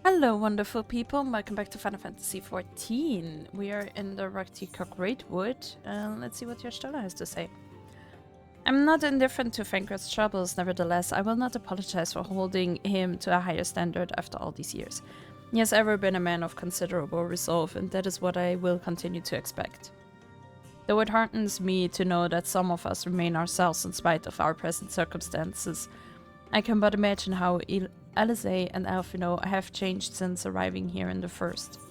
Hello, wonderful people. Welcome back to Final Fantasy XIV. We are in the rak'tika Greatwood. Let's see what your Stola has to say. I'm not indifferent to Fankred's troubles, nevertheless, I will not apologize for holding him to a higher standard after all these years. He has ever been a man of considerable resolve, and that is what I will continue to expect. Though it heartens me to know that some of us remain ourselves in spite of our present circumstances, I can but imagine how Alizé and Alphino have changed since arriving here in the first.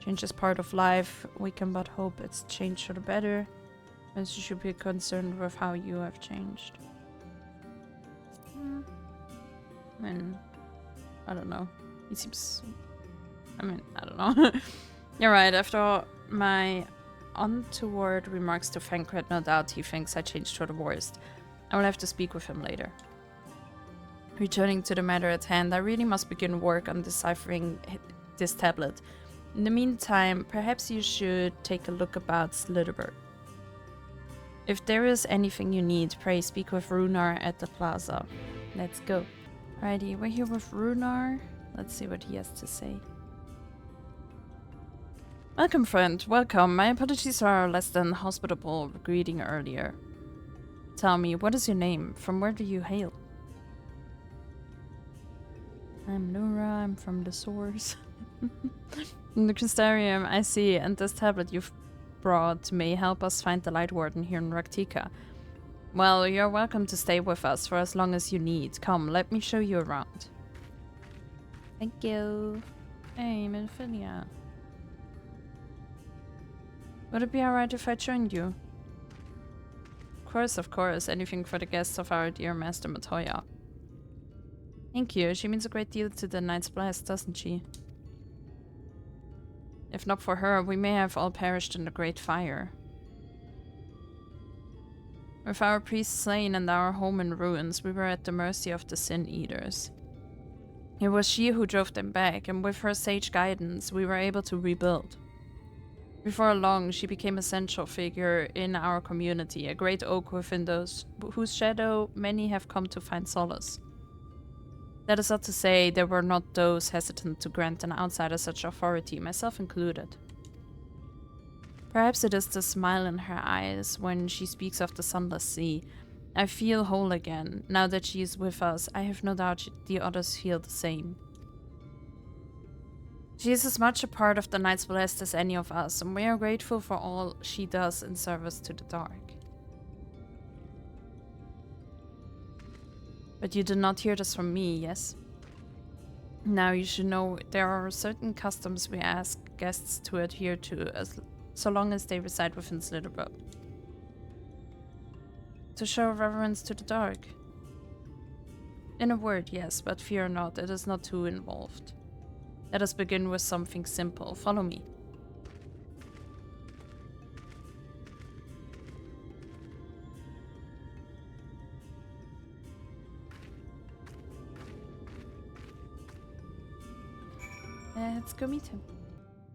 Change is part of life. We can but hope it's changed for the better, as you should be concerned with how you have changed. I mean, I don't know. He seems... I don't know. You're right, after my untoward remarks to Fankred, no doubt he thinks I changed for the worst. I will have to speak with him later. Returning to the matter at hand, I really must begin work on deciphering this tablet. In the meantime, perhaps you should take a look about Slitherbough. If there is anything you need, pray speak with Runar at the plaza. Let's go. Alrighty, we're here with Runar. Let's see what he has to say. Welcome, friend. Welcome. My apologies for our less than hospitable greeting earlier. Tell me, what is your name? From where do you hail? I'm Nura, I'm from the source. In the Crystarium, I see, and this tablet you've brought may help us find the Lightwarden here in rak'tika. Well, you're welcome to stay with us for as long as you need. Come, let me show you around. Thank you. Hey, Minfinia. Would it be alright if I joined you? Of course, anything for the guests of our dear Master Matoya. Thank you. She means a great deal to the Knight's Blast, doesn't she? If not for her, we may have all perished in the Great Fire. With our priests slain and our home in ruins, we were at the mercy of the Sin Eaters. It was she who drove them back, and with her sage guidance, we were able to rebuild. Before long, she became a central figure in our community, a great oak within those whose shadow many have come to find solace. That is not to say there were not those hesitant to grant an outsider such authority, myself included. Perhaps it is the smile in her eyes when she speaks of the sunless sea. I feel whole again. Now that she is with us, I have no doubt the others feel the same. She is as much a part of the Knight's Blast as any of us, and we are grateful for all she does in service to the dark. But you did not hear this from me, yes? Now you should know there are certain customs we ask guests to adhere to so long as they reside within Slitherbough. To show reverence to the dark. In a word, yes, but fear not, it is not too involved. Let us begin with something simple. Follow me. Let's go meet him.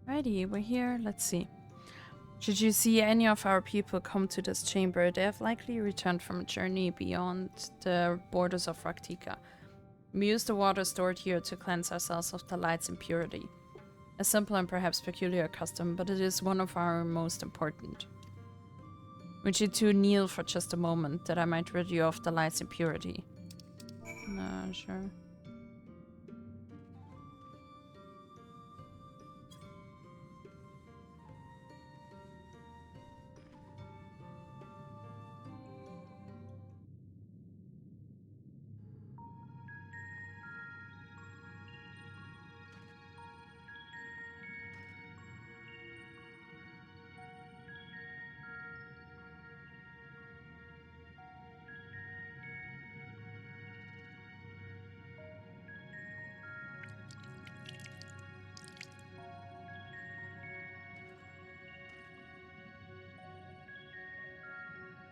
Righty, we're here. Let's see. Should you see any of our people come to this chamber, they have likely returned from a journey beyond the borders of rak'tika. We use the water stored here to cleanse ourselves of the light's impurity. A simple and perhaps peculiar custom, but it is one of our most important. Would you two kneel for just a moment, that I might rid you of the light's impurity? No, sure.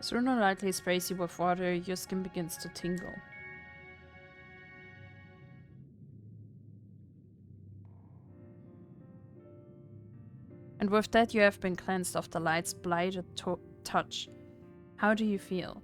As Runar lightly sprays you with water, your skin begins to tingle. And with that you have been cleansed of the light's blighted touch. How do you feel?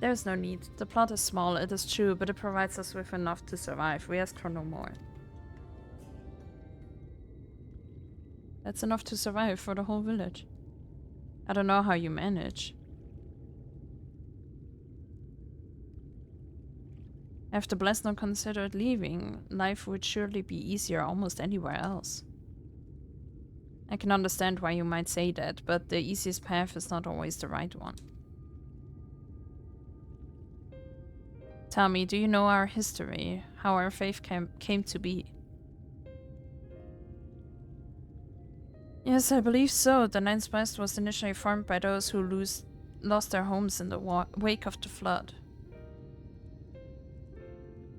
There's no need. The plot is small, it is true, but it provides us with enough to survive. We ask for no more. That's enough to survive for the whole village. I don't know how you manage. If the blessed not considered leaving, life would surely be easier almost anywhere else. I can understand why you might say that, but the easiest path is not always the right one. Tell me, do you know our history? How our faith came to be? Yes, I believe so. The Ninth West was initially formed by those who lost their homes in the wake of the flood.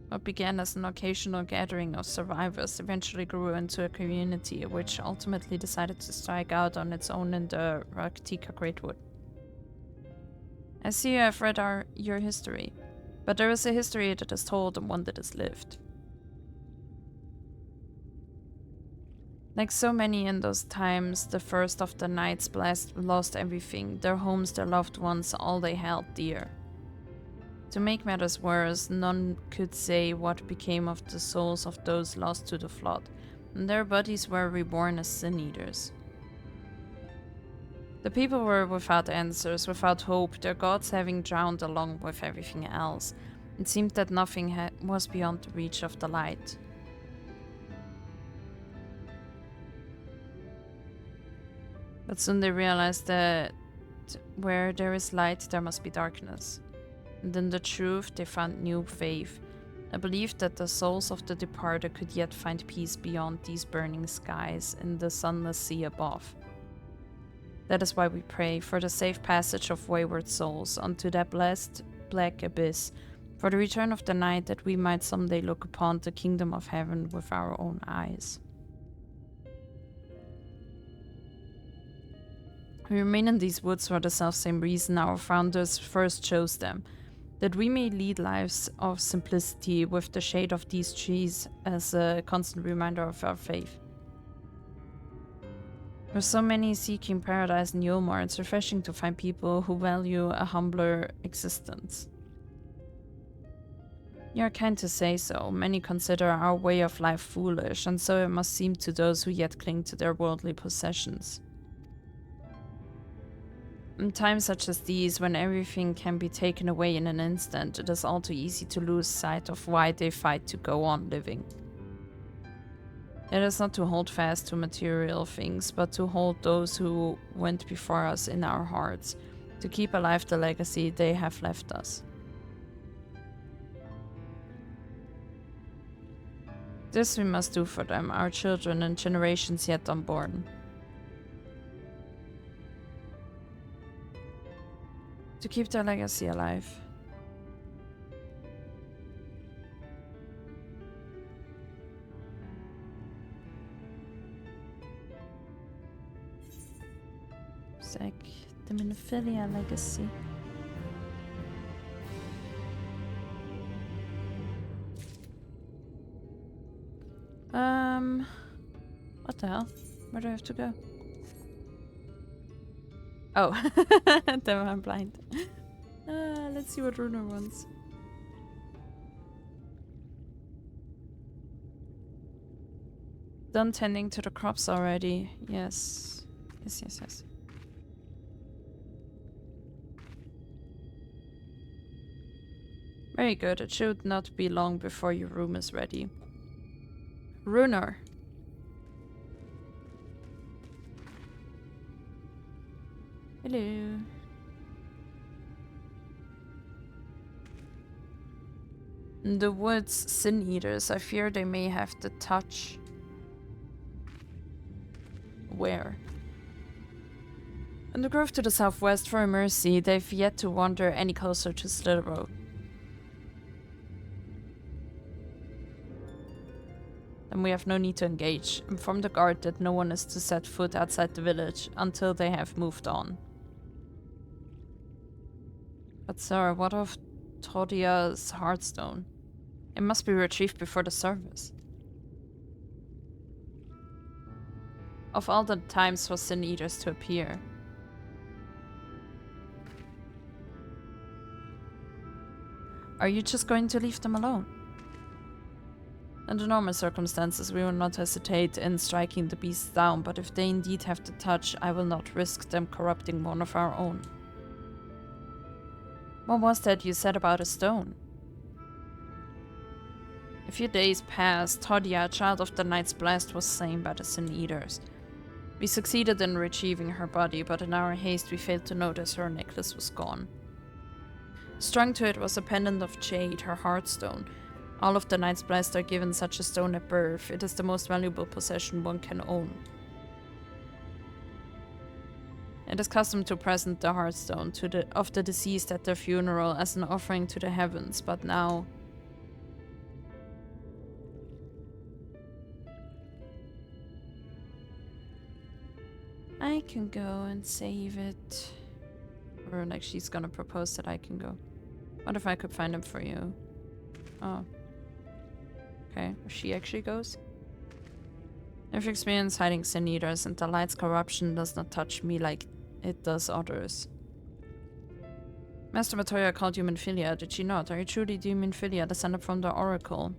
What began as an occasional gathering of survivors eventually grew into a community which ultimately decided to strike out on its own in the rak'tika Greatwood. I see you have read your history, but there is a history that is told and one that is lived. Like so many in those times, the first of the Knights Blessed lost everything, their homes, their loved ones, all they held dear. To make matters worse, none could say what became of the souls of those lost to the flood, and their bodies were reborn as sin-eaters. The people were without answers, without hope, their gods having drowned along with everything else. It seemed that nothing was beyond the reach of the light. But soon they realized that where there is light, there must be darkness. And in the truth, they found new faith, a belief that the souls of the departed could yet find peace beyond these burning skies in the sunless sea above. That is why we pray for the safe passage of wayward souls unto that blessed black abyss, for the return of the night, that we might someday look upon the kingdom of heaven with our own eyes. We remain in these woods for the selfsame reason our founders first chose them, that we may lead lives of simplicity with the shade of these trees as a constant reminder of our faith. With so many seeking paradise in Yulmore, it's refreshing to find people who value a humbler existence. You are kind to say so. Many consider our way of life foolish, and so it must seem to those who yet cling to their worldly possessions. In times such as these, when everything can be taken away in an instant, it is all too easy to lose sight of why they fight to go on living. It is not to hold fast to material things, but to hold those who went before us in our hearts, to keep alive the legacy they have left us. This we must do for them, our children and generations yet unborn. To keep their legacy alive. Sec, the Minophilia legacy. What the hell? Where do I have to go? Oh, damn, I'm blind. Let's see what Runer wants. Done tending to the crops already. Yes. Yes. Very good. It should not be long before your room is ready. Runer. Hello. In the woods, sin-eaters. I fear they may have the touch. Where? In the grove to the southwest, for mercy, they've yet to wander any closer to Slitherbough. Then we have no need to engage. Inform the guard that no one is to set foot outside the village until they have moved on. But sir, what of Todia's heartstone? It must be retrieved before the service. Of all the times for sin-eaters to appear. Are you just going to leave them alone? Under normal circumstances, we will not hesitate in striking the beasts down, but if they indeed have the touch, I will not risk them corrupting one of our own. What was that you said about a stone? A few days passed. Todia, child of the Night's Blast, was slain by the Sin Eaters. We succeeded in retrieving her body, but in our haste we failed to notice her necklace was gone. Strung to it was a pendant of jade, her heartstone. All of the Night's Blast are given such a stone at birth. It is the most valuable possession one can own. It is custom to present the heartstone of the deceased at their funeral as an offering to the heavens, but now... I can go and save it. Or like she's gonna propose that I can go. What if I could find him for you? Oh. Okay, she actually goes. I've experienced hiding Sin Eaters, and the light's corruption does not touch me like it does others. Master Matoya called you Minfilia, did she not? Are you truly the Minfilia descended from the Oracle?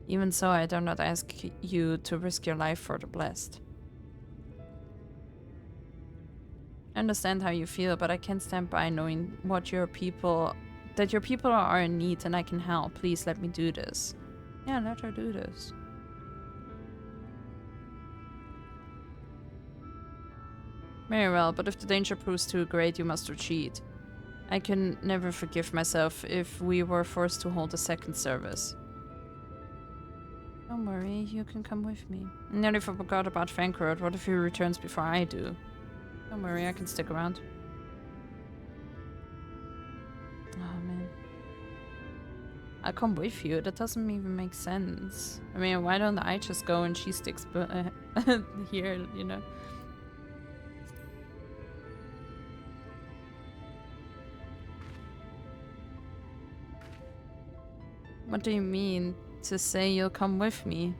Even so, I dare not ask you to risk your life for the blessed. I understand how you feel, but I can't stand by knowing that your people are in need and I can help. Please let me do this. Yeah, let her do this. Very well, but if the danger proves too great, you must retreat. I can never forgive myself if we were forced to hold a second service. Don't worry, you can come with me. I nearly forgot about Fankrod. What if he returns before I do? Don't worry, I can stick around. Oh man. I'll come with you. That doesn't even make sense. I mean, why don't I just go and she sticks here, you know? What do you mean? To say you'll come with me?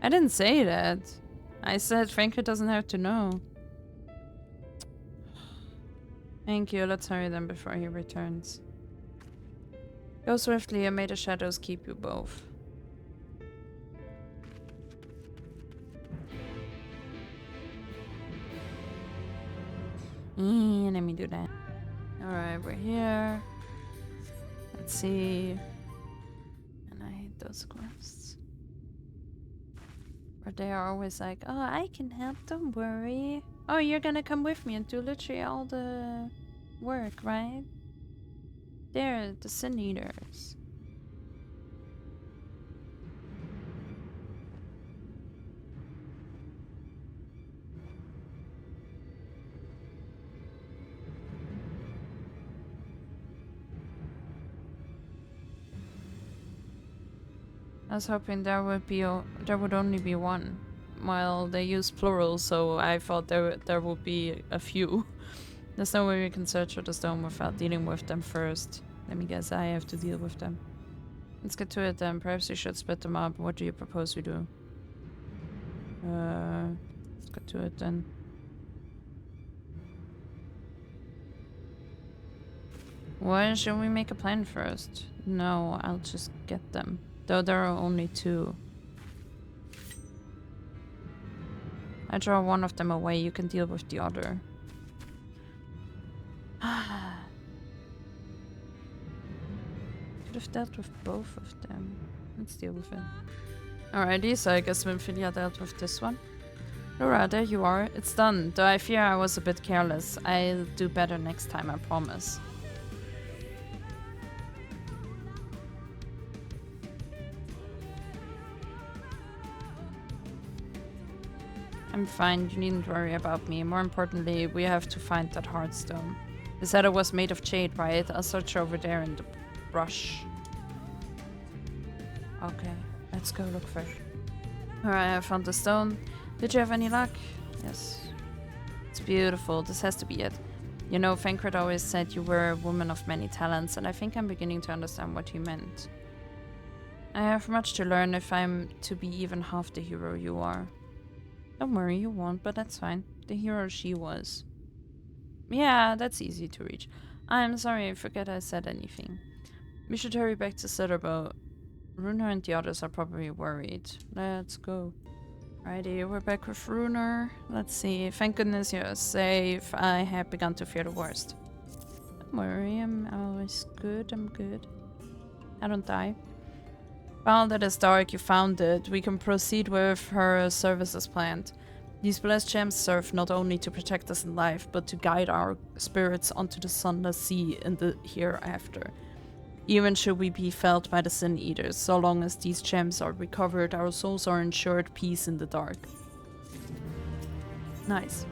I didn't say that. I said Franklin doesn't have to know. Thank you. Let's hurry then before he returns. Go swiftly and may the shadows keep you both. Let me do that. Alright, we're here. Let's see. Those quests where they are always like, oh, I can help, don't worry. Oh, you're gonna come with me and do literally all the work, right? They're the Sin Eaters. I was hoping there would only be one. Well, they use plural, so I thought there would be a few. There's no way we can search for the stone without dealing with them first. Let me guess, I have to deal with them. Let's get to it then. Perhaps we should split them up. What do you propose we do? Let's get to it then. Why should we make a plan first? No, I'll just get them. Though there are only two. I draw one of them away, you can deal with the other. Could have dealt with both of them. Let's deal with it. Alrighty, so I guess Minfilia dealt with this one. Laura, there you are. It's done. Though I fear I was a bit careless. I'll do better next time, I promise. I'm fine, you needn't worry about me. More importantly, we have to find that heartstone. They said it was made of jade, right? I'll search over there in the brush. Okay, let's go look for it. Alright, I found the stone. Did you have any luck? Yes. It's beautiful, this has to be it. You know, Fankred always said you were a woman of many talents, and I think I'm beginning to understand what he meant. I have much to learn if I'm to be even half the hero you are. Don't worry, you won't, but that's fine. The hero she was. Yeah, that's easy to reach. I'm sorry, I forget I said anything. We should hurry back to Slitherbough. Runer and the others are probably worried. Let's go. Righty, we're back with Runer. Let's see. Thank goodness you're safe. I had begun to fear the worst. Don't worry, I'm always good. I'm good. I don't die. Found that is dark, you found it. We can proceed with her services planned. These blessed gems serve not only to protect us in life, but to guide our spirits onto the sunless sea in the hereafter. Even should we be felled by the Sin Eaters, so long as these gems are recovered, our souls are ensured peace in the dark. Nice.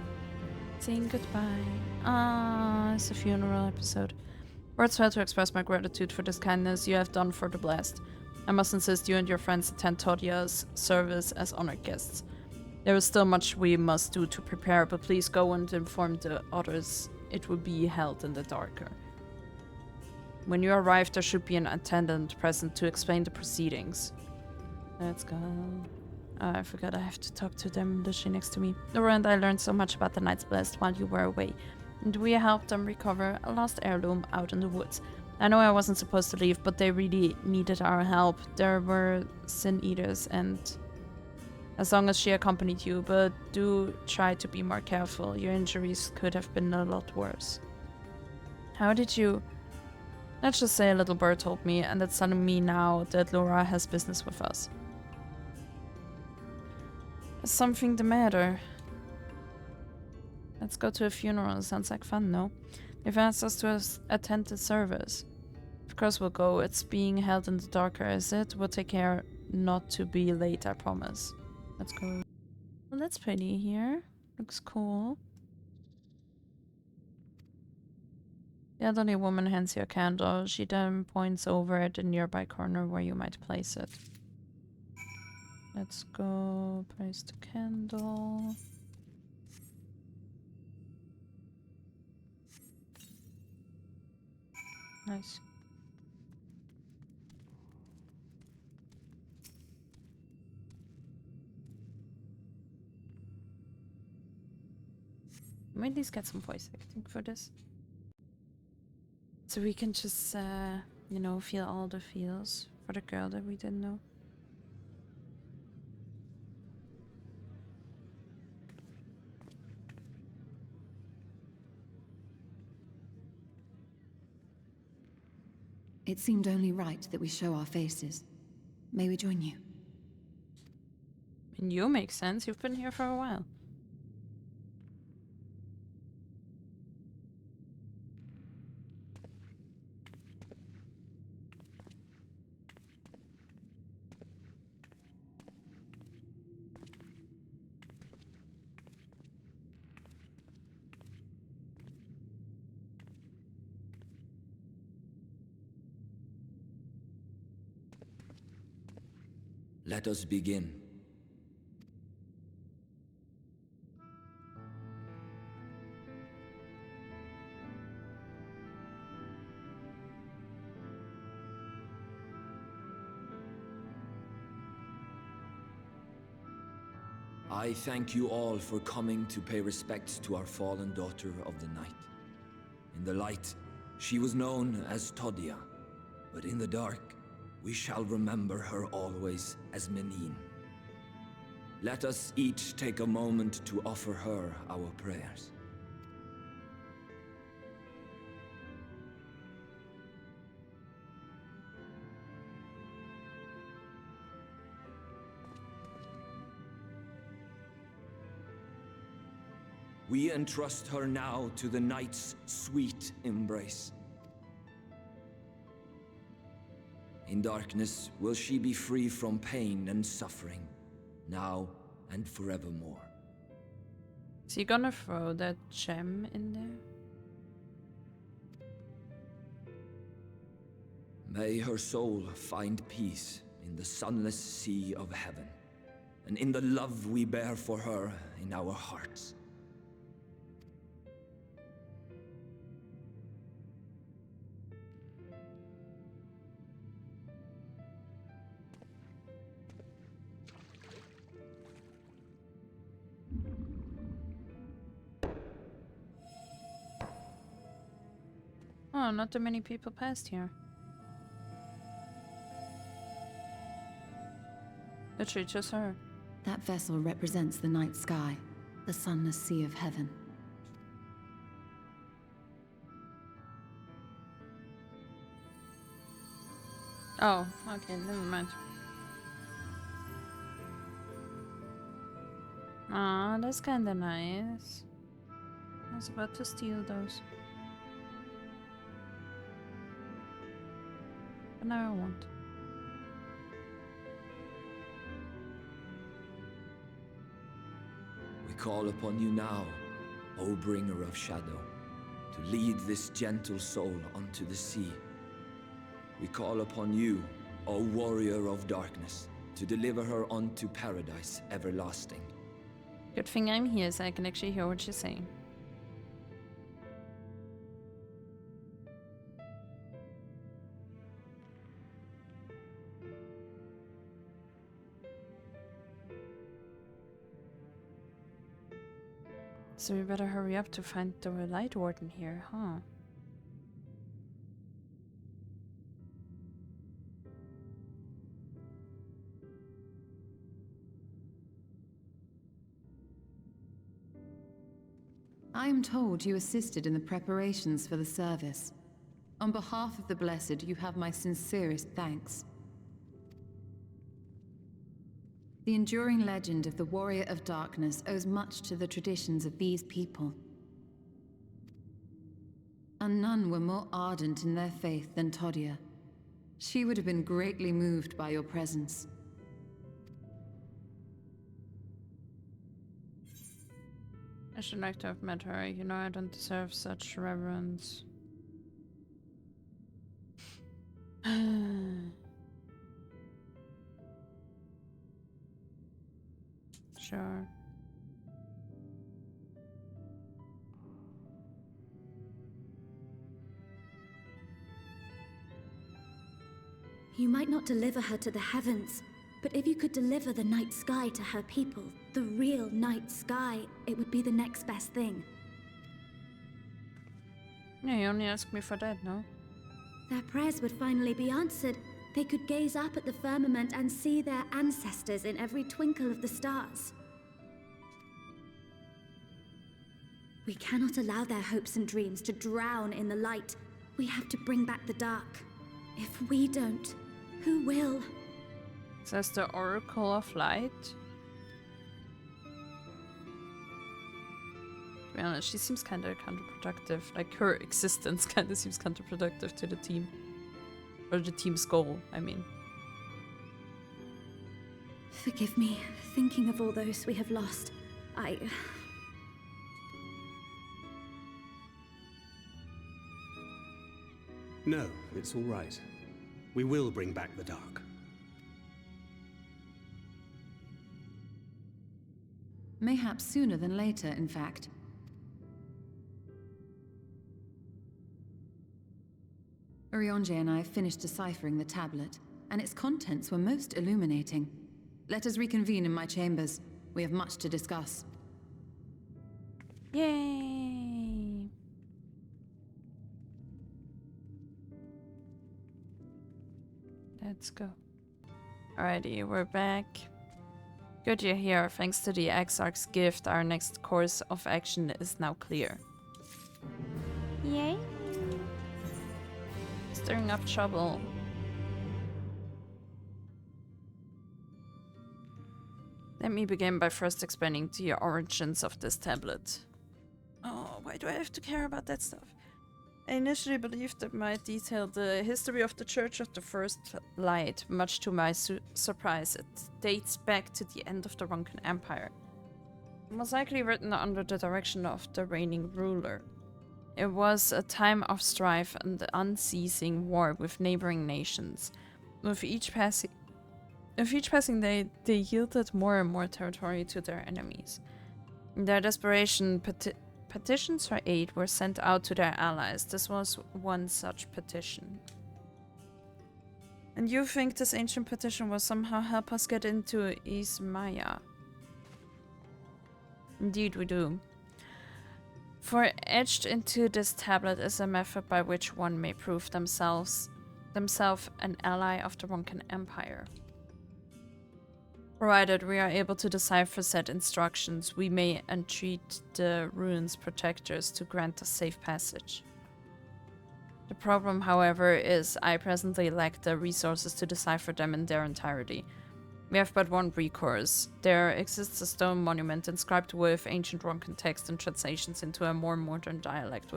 Saying goodbye. Ah, it's a funeral episode. Words fail to express my gratitude for this kindness you have done for the blessed. I must insist you and your friends attend Todia's service as honored guests. There is still much we must do to prepare, but please go and inform the others. It will be held in the darker. When you arrive, there should be an attendant present to explain the proceedings. Let's go. Oh, I forgot I have to talk to them, literally next to me. Nora and I learned so much about the Knights Blessed while you were away, and we helped them recover a lost heirloom out in the woods. I know I wasn't supposed to leave, but they really needed our help. There were Sin Eaters, and as long as she accompanied you, but do try to be more careful. Your injuries could have been a lot worse. How did you... Let's just say a little bird told me, and it's telling me now that Laura has business with us. Is something the matter? Let's go to a funeral. Sounds like fun, no? They've asked us to attend the service. Of course we'll go. It's being held in the darker, is it? We'll take care not to be late, I promise. Let's go. Well, that's pretty here. Looks cool. The elderly woman hands you a candle. She then points over at the nearby corner where you might place it. Let's go. Place the candle. Nice. Might at least get some voice acting for this. So we can just, you know, feel all the feels for the girl that we didn't know. It seemed only right that we show our faces. May we join you? And you make sense. You've been here for a while. Let us begin. I thank you all for coming to pay respects to our fallen daughter of the night. In the light, she was known as Todia, but in the dark, we shall remember her always as Menine. Let us each take a moment to offer her our prayers. We entrust her now to the night's sweet embrace. In darkness will she be free from pain and suffering, now and forevermore. Is he gonna throw that gem in there? May her soul find peace in the sunless sea of heaven, and in the love we bear for her in our hearts. Oh, not too many people passed here. Literally just her. That vessel represents the night sky, the sunless sea of heaven. Oh, okay, never mind. Ah, that's kinda nice. I was about to steal those. But now I won't. We call upon you now, O bringer of shadow, to lead this gentle soul onto the sea. We call upon you, O warrior of darkness, to deliver her unto paradise everlasting. Good thing I'm here so I can actually hear what she's saying. So we better hurry up to find the Lightwarden here, huh? I am told you assisted in the preparations for the service. On behalf of the Blessed, you have my sincerest thanks. The enduring legend of the Warrior of Darkness owes much to the traditions of these people. And none were more ardent in their faith than Todia. She would have been greatly moved by your presence. I should like to have met her. You know, I don't deserve such reverence. Sure. You might not deliver her to the heavens, but if you could deliver the night sky to her people, the real night sky, it would be the next best thing. Yeah, you only asked me for that, no? Their prayers would finally be answered. They could gaze up at the firmament and see their ancestors in every twinkle of the stars. We cannot allow their hopes and dreams to drown in the light. We have to bring back the dark. If we don't, who will? Says the Oracle of Light. To be honest, she seems kind of counterproductive. Like, her existence kind of seems counterproductive to the team. Or the team's goal, I mean. Forgive me, thinking of all those we have lost. No, it's all right. We will bring back the dark. Mayhaps sooner than later, in fact. Orionje and I finished deciphering the tablet, and its contents were most illuminating. Let us reconvene in my chambers. We have much to discuss. Yay! Let's go. Alrighty, we're back. Good you're here. Thanks to the Exarch's gift, our next course of action is now clear. Yay! Stirring up trouble. Let me begin by first explaining the origins of this tablet. Oh, why do I have to care about that stuff? I initially believed it might detail the history of the Church of the First Light. Much to my surprise, it dates back to the end of the Ronkan Empire. It was likely written under the direction of the reigning ruler. It was a time of strife and unceasing war with neighboring nations. With each passing day, they yielded more and more territory to their enemies. In their desperation, petitions for aid were sent out to their allies. This was one such petition. And you think this ancient petition will somehow help us get into Ismaya? Indeed we do. For etched into this tablet is a method by which one may prove themselves an ally of the Ronkan Empire. Provided we are able to decipher said instructions, we may entreat the ruins' protectors to grant us safe passage. The problem, however, is I presently lack the resources to decipher them in their entirety. We have but one recourse. There exists a stone monument inscribed with ancient Ronkan text and translations into a more modern dialect,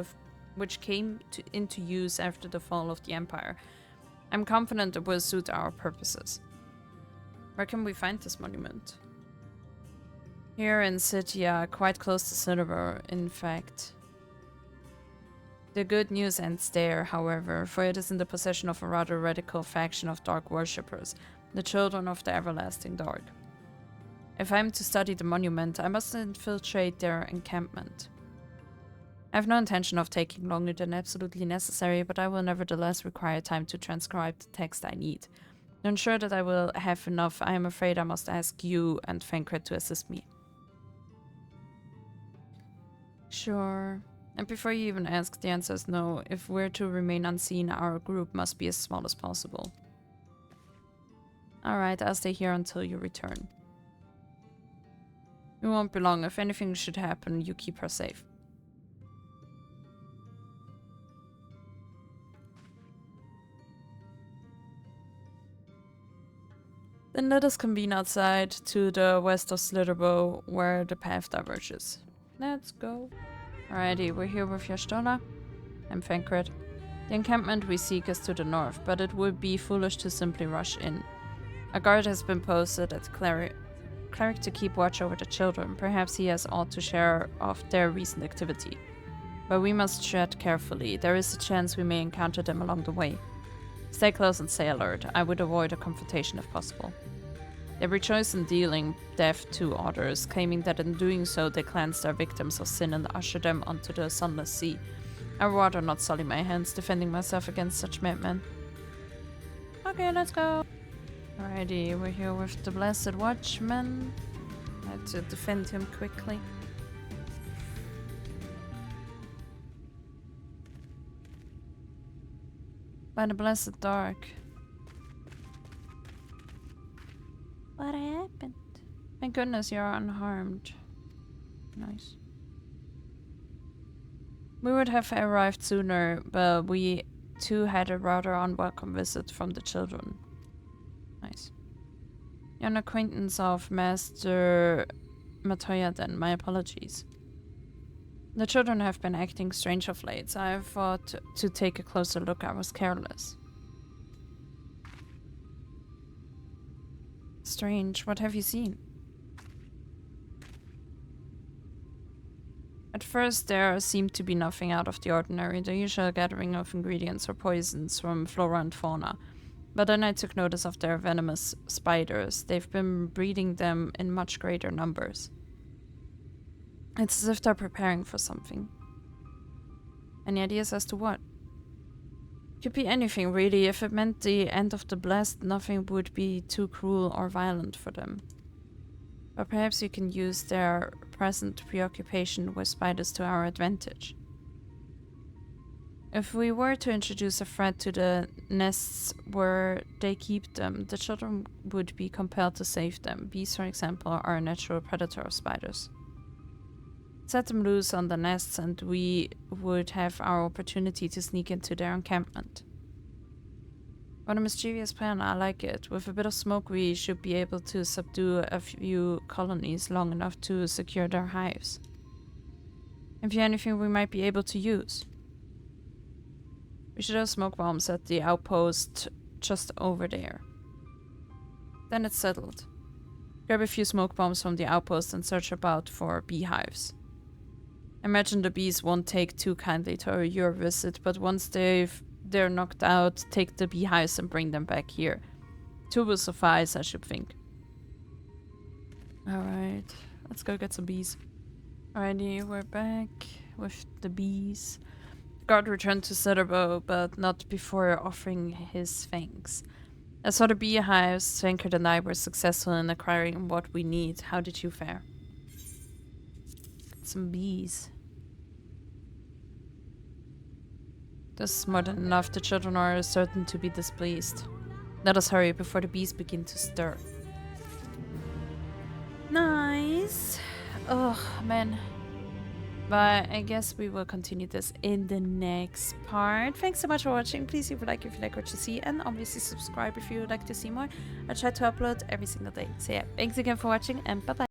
which came into use after the fall of the Empire. I'm confident it will suit our purposes. Where can we find this monument? Here in Sitya, quite close to Slitherbough, in fact. The good news ends there, however, for it is in the possession of a rather radical faction of dark worshippers, the children of the everlasting dark. If I am to study the monument, I must infiltrate their encampment. I have no intention of taking longer than absolutely necessary, but I will nevertheless require time to transcribe the text I need. To ensure that I will have enough, I am afraid I must ask you and Fenkred to assist me. Sure. And before you even ask, the answer is no. If we're to remain unseen, our group must be as small as possible. Alright, I'll stay here until you return. You won't be long. If anything should happen, you keep her safe. Then let us convene outside to the west of Slitherbough, where the path diverges. Let's go. Alrighty, we're here with Yastola. I'm Fenkred. The encampment we seek is to the north, but it would be foolish to simply rush in. A guard has been posted at Cleric to keep watch over the children. Perhaps he has aught to share of their recent activity. But we must tread carefully. There is a chance we may encounter them along the way. Stay close and stay alert. I would avoid a confrontation if possible. They rejoice in dealing death to others, claiming that in doing so they cleanse their victims of sin and usher them onto the sunless sea. I would rather not sully my hands defending myself against such madmen. Okay, let's go. Alrighty, we're here with the Blessed Watchman. I had to defend him quickly. By the Blessed Dark. What happened? Thank goodness you're unharmed. Nice. We would have arrived sooner, but we too had a rather unwelcome visit from the children. Nice. You're an acquaintance of Master Matoya then, my apologies. The children have been acting strange of late, so I thought to take a closer look. I was careless. Strange, what have you seen? At first there seemed to be nothing out of the ordinary, the usual gathering of ingredients or poisons from flora and fauna. But then I took notice of their venomous spiders. They've been breeding them in much greater numbers. It's as if they're preparing for something. Any ideas as to what? Could be anything, really. If it meant the end of the blessed, nothing would be too cruel or violent for them. But perhaps you can use their present preoccupation with spiders to our advantage. If we were to introduce a threat to the nests where they keep them, the children would be compelled to save them. Bees, for example, are a natural predator of spiders. Set them loose on the nests and we would have our opportunity to sneak into their encampment. What a mischievous plan, I like it. With a bit of smoke we should be able to subdue a few colonies long enough to secure their hives. Have you anything we might be able to use? We should have smoke bombs at the outpost just over there. Then it's settled. Grab a few smoke bombs from the outpost and search about for beehives. Imagine the bees won't take too kindly to your visit, but once they're knocked out, take the beehives and bring them back here. 2 will suffice, I should think. Alright, let's go get some bees. Alrighty, we're back with the bees. Guard returned to Slitherbough, but not before offering his thanks. As for the beehives, Svenkert and I were successful in acquiring what we need. How did you fare? Some bees. This is more than enough. The children are certain to be displeased. Let us hurry before the bees begin to stir. Nice. Oh, man. But I guess we will continue this in the next part. Thanks so much for watching. Please leave a like if you like what you see. And obviously subscribe if you would like to see more. I try to upload every single day. So yeah, thanks again for watching and bye-bye.